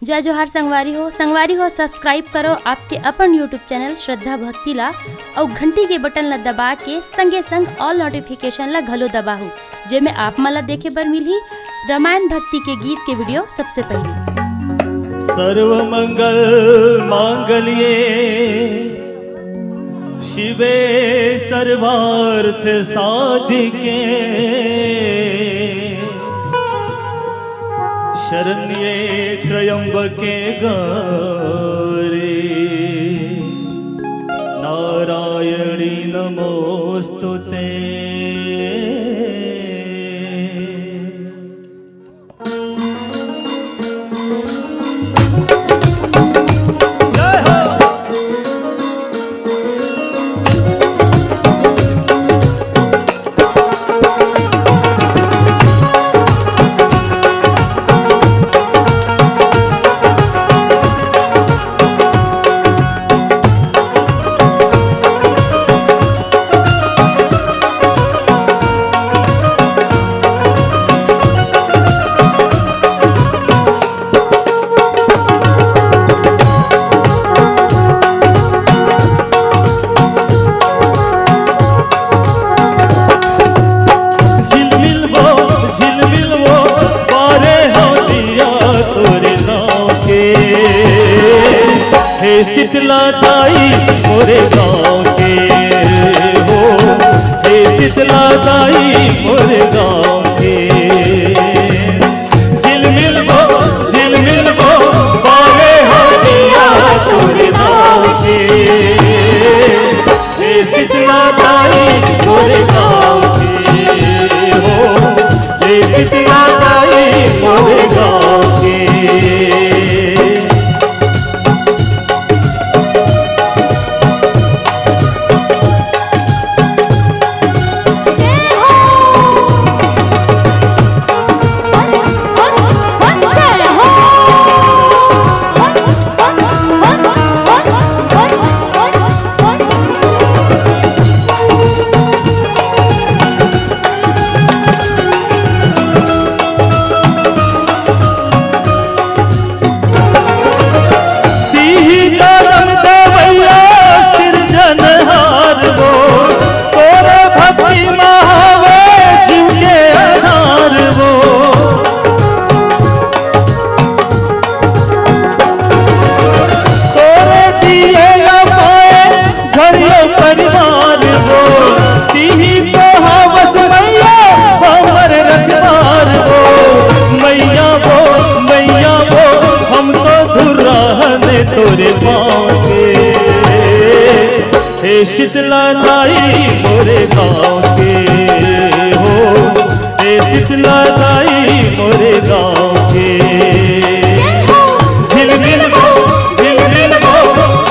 जय जोहार संगवारी हो सब्सक्राइब करो आपके अपन यूट्यूब चैनल श्रद्धा भक्ति ला और घंटी के बटन ला दबा के संगे संग ऑल नोटिफिकेशन ला घलो दबाहू जेमे आप मला देखे बर मिलही रामायण भक्ति के गीत के वीडियो सबसे पहले। सर्व मंगल मांगल्ये शिवे सर्वार्थ साधिके शरण्ये त्र्यंबके गौरी नारायणी नमोस्तुते। शीतला ताई मोरे गाँव के हो, हे शीतला ताई मोरे गाँव के। झिलमिल वो बारे हो दिया तोरे गाँव के। हे शीतला ताई मोरे गाँव के हो, हे शीतला ताई मोरे गाँव के। तोरे पाँव के हे शीतला ताई मोरे गाँव के हो, हे शीतला ताई मोरे गाँव के। झिलमिल वो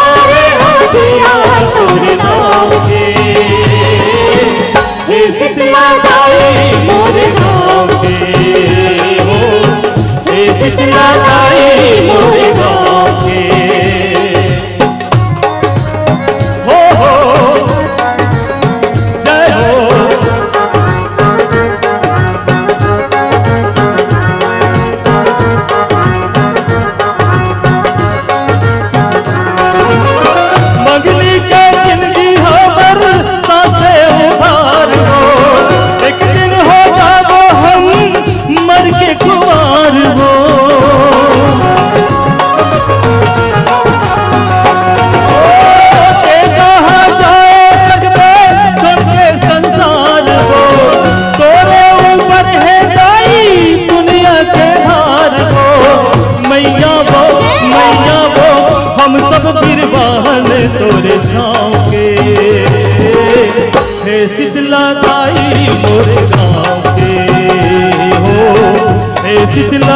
आरे हो दिया तोरे गाँव के। हे शीतला ताई मोरे गाँव के हो, हे शीतला ताई मोरे गाँव के। तोरे छाँव के हे शीतला ताई मोरे गाँव के हो, हे शीतला